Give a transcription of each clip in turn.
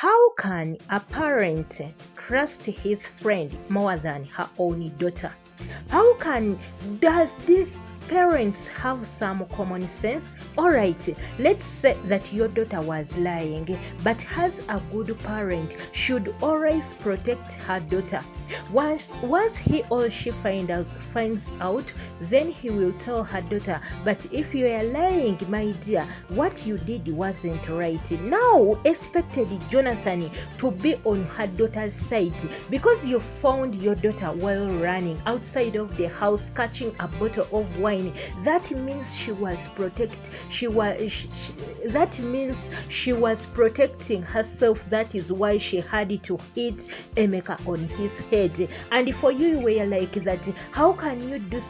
How can a parent trust his friend more than her own daughter? Does this parents have some common sense? Alright, let's say that your daughter was lying, but as a good parent should always protect her daughter. Once he or she finds out, then he will tell her daughter, but if you are lying, my dear, what you did wasn't right. Now expected Jonathan to be on her daughter's side because you found your daughter while running outside of the house catching a bottle of wine. That means she was protecting herself. That is why she had to hit Emeka on his head. And for you were like that, how can you do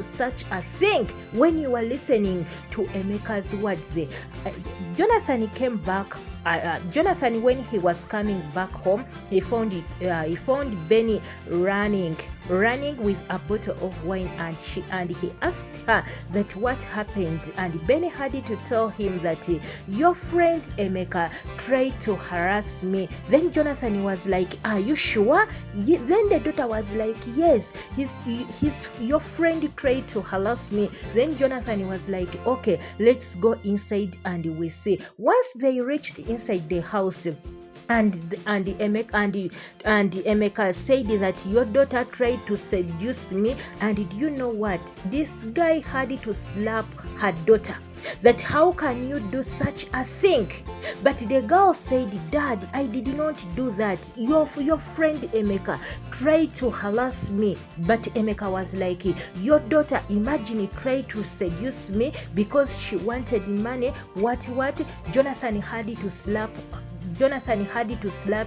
such a thing when you were listening to Emeka's words? Jonathan came back. Jonathan, when he was coming back home, he found Benny running with a bottle of wine, and he asked her that what happened, and Benny had to tell him that your friend Emeka tried to harass me. Then Jonathan was like, are you sure? Then the daughter was like, yes, your friend tried to harass me. Then Jonathan was like, okay, let's go inside and we see. Once they reached inside the house, and Emeka said that your daughter tried to seduce me, and did you know what? This guy had to slap her daughter. That how can you do such a thing? But the girl said, Dad, I did not do that. Your friend Emeka tried to harass me. But Emeka was like, your daughter, imagine, tried to seduce me because she wanted money. What? Jonathan had to slap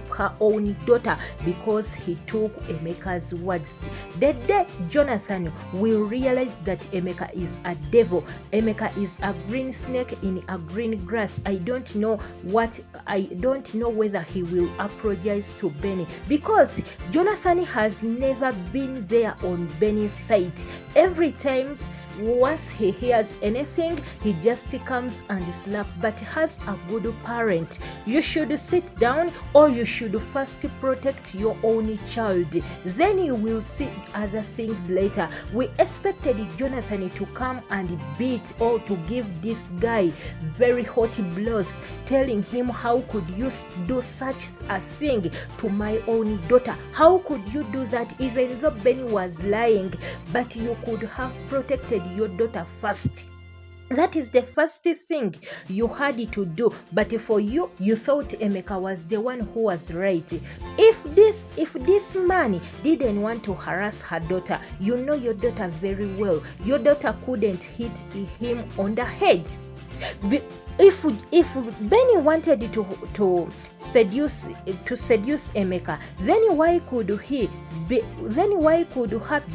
her own daughter because he took Emeka's words. The day Jonathan will realize that Emeka is a devil, Emeka is a green snake in a green grass, I don't know whether he will apologize to Benny, because Jonathan has never been there on Benny's side. Every time, once he hears anything, he just comes and slaps. But as a good parent, you should sit down, or you should first protect your own child. Then you will see other things later. We expected Jonathan to come and beat, or to give this guy very hot blows, telling him, how could you do such a thing to my own daughter? How could you do that? Even though Benny was lying, but you could have protected your daughter first. That is the first thing you had to do. But for you thought Emeka was the one who was right. If this man didn't want to harass her daughter, you know your daughter very well. Your daughter couldn't hit him on the head. If Benny wanted to seduce Emeka, then why could have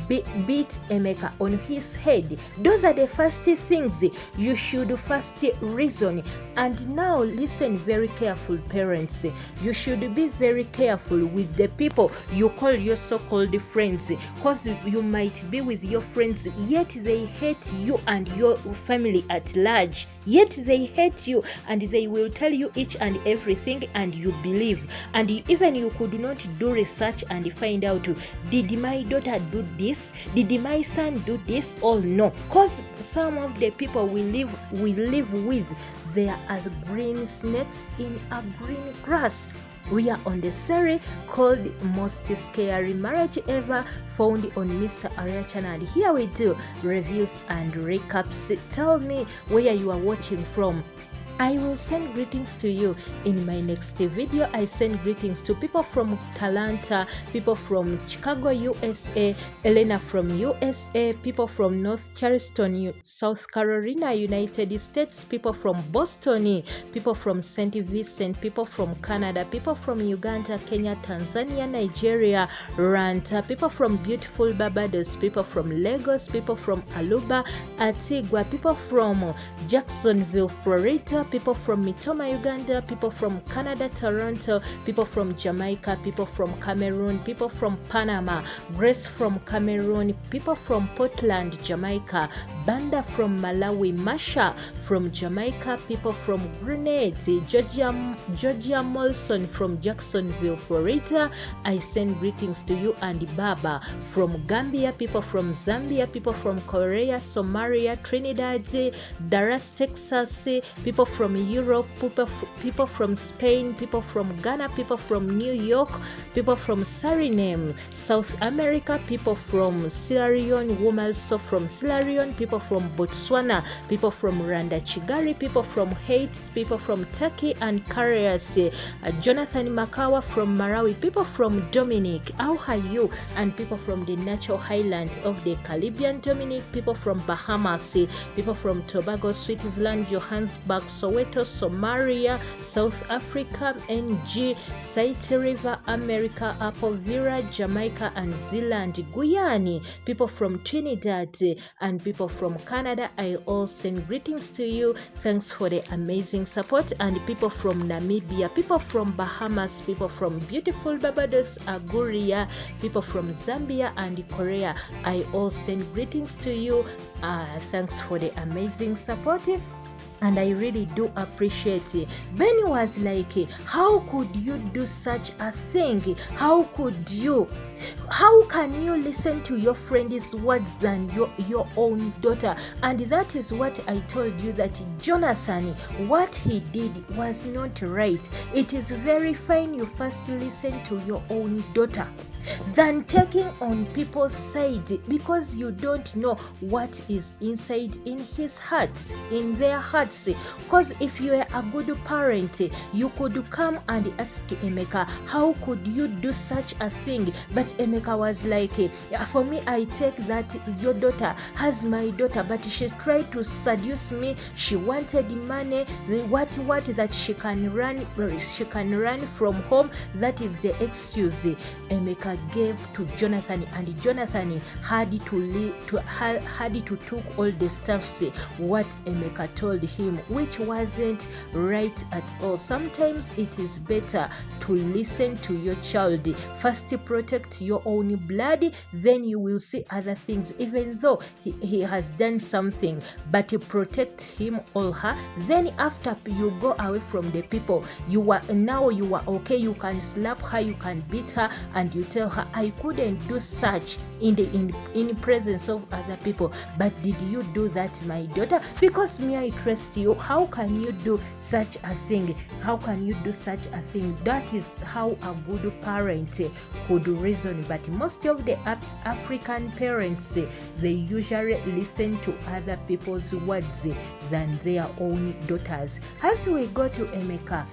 beat Emeka on his head? Those are the first things you should first reason. And now listen very careful, parents. You should be very careful with the people you call your so-called friends, because you might be with your friends, yet they hate you and your family at large. Yet they hate you, and they will tell you each and everything, and you believe. And even you could not do research and find out, did my daughter do this? Did my son do this? Or no? Because some of the people we live with, they are as green snakes in a green grass. We are on the series called Most Scary Marriage Ever, found on Mr. Arya channel, and here we do reviews and recaps. Tell me where you are watching from. I will send greetings to you in my next video. I send greetings to people from Atlanta, people from Chicago, USA, Elena from USA, people from North Charleston, South Carolina, United States, people from Boston, people from St. Vincent, people from Canada, people from Uganda, Kenya, Tanzania, Nigeria, Rwanda, people from beautiful Barbados, people from Lagos, people from Aruba, Antigua, people from Jacksonville, Florida, people from Mitoma, Uganda, people from Canada, Toronto, people from Jamaica, people from Cameroon, people from Panama, Grace from Cameroon, people from Portland, Jamaica, Banda from Malawi, Masha from Jamaica, people from Grenade, Georgia Molson from Jacksonville, Florida. I send greetings to you and Baba from Gambia, people from Zambia, people from Korea, Somalia, Trinidad, Dallas, Texas, people from Europe, people from Spain, people from Ghana, people from New York, people from Suriname, South America, people from Sierra Leone, women so from Sierra Leone, people from Botswana, people from Rwanda, Kigali, people from Haiti, people from Turkey and Carriers, Jonathan Makawa from Malawi, people from Dominic, how are you? And people from the natural highlands of the Caribbean, Dominic, people from Bahamas, people from Tobago, Switzerland, Johannesburg, Soweto, Somalia, South Africa, NG, Saiti River, America, Apple Villa, Jamaica and Zealand, Guyana, people from Trinidad and people from Canada. I all send greetings to you. Thanks for the amazing support. And people from Namibia, people from Bahamas, people from beautiful Barbados, Aguria, people from Zambia and Korea, I all send greetings to you. Thanks for the amazing support. And I really do appreciate it. Benny was like, how could you do such a thing? How can you listen to your friend's words than your own daughter? And that is what I told you, that Jonathan, what he did was not right. It is very fine you first listen to your own daughter than taking on people's side, because you don't know what is inside in his heart, in their hearts. Because if you are a good parent, you could come and ask Emeka, how could you do such a thing? But Emeka was like, for me, I take that your daughter has my daughter, but she tried to seduce me. She wanted money, what that she can run from home. That is the excuse Emeka gave to Jonathan, and Jonathan had to took all the stuffs what Emeka told him, which wasn't right at all. Sometimes it is better to listen to your child. First protect your own blood, then you will see other things, even though he has done something, but you protect him or her. Then after you go away from the people, you are okay. You can slap her, you can beat her, and you tell her, I couldn't do such in presence of other people, but did you do that, my daughter? Because me, I trust you. How can you do such a thing? How can you do such a thing? That is how a good parent could reason. But most of the African parents, they usually listen to other people's words than their own daughters. As we go to Emeka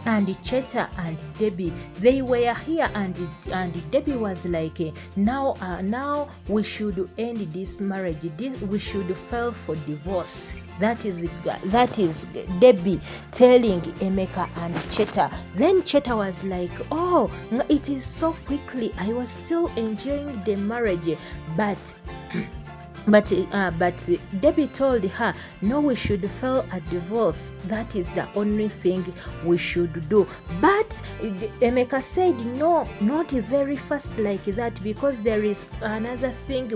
and Cheta and Debbie, they were here, and Debbie was like, now we should end this marriage. We should file for divorce. That is Debbie telling Emeka and Cheta. Then Cheta was like, oh, it is so quickly. I was still enjoying the marriage, but Debbie told her, no, we should file a divorce. That is the only thing we should do. But Emeka said, no, not very fast like that, because there is another thing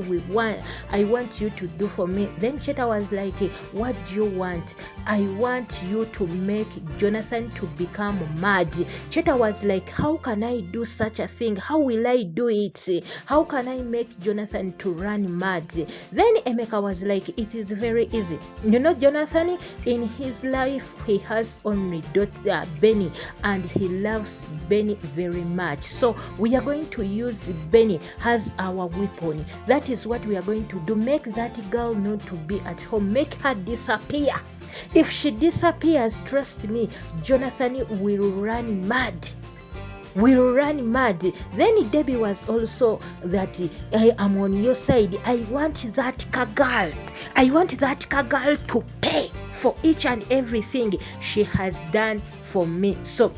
I want you to do for me. Then Cheta was like, what do you want? I want you to make Jonathan to become mad. Cheta was like, how can I do such a thing? How will I do it? How can I make Jonathan to run mad? Then Emeka was like, it is very easy. You know, Jonathan, in his life, he has only daughter Benny, and he loves Benny very much. So we are going to use Benny as our weapon. That is what we are going to do. Make that girl not to be at home. Make her disappear. If she disappears, trust me, Jonathan will run mad. Then Debbie was also that, I am on your side. I want that girl. I want that girl to pay for each and everything she has done for me. So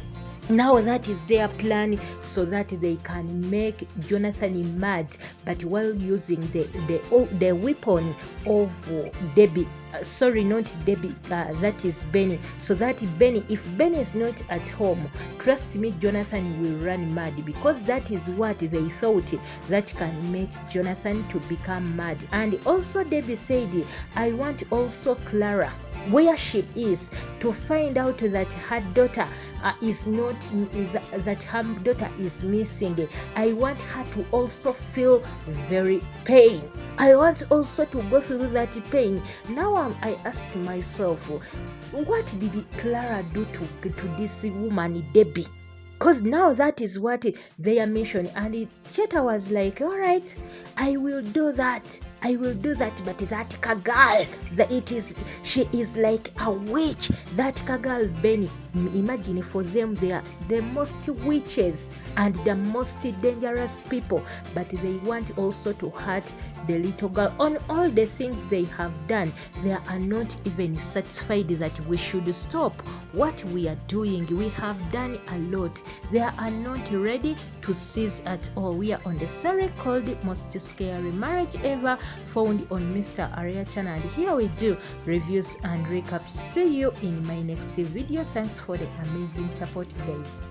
now that is their plan, so that they can make Jonathan mad, but while using the weapon of Debbie. Sorry, not Debbie, that is Benny. So that Benny, if Benny is not at home, trust me, Jonathan will run mad, because that is what they thought that can make Jonathan to become mad. And also Debbie said, I want also Clara. where she is, to find out that her daughter is not, that her daughter is missing. I want her to also feel very pain. I want also to go through that pain. Now I ask myself, what did Clara do to this woman Debbie? Because now that is what they are mentioning. And Cheta was like, all right, I will do that. I will do that. But that Kagal, she is like a witch. That Kagal, Benny, imagine, for them, they are the most witches and the most dangerous people. But they want also to hurt the little girl. On all the things they have done, they are not even satisfied that we should stop what we are doing. We have done a lot. They are not ready to cease at all. We are on the series called Most Scary Marriage Ever, found on Mr. Aria channel, and here we do reviews and recaps. See you in my next video. Thanks for the amazing support, guys.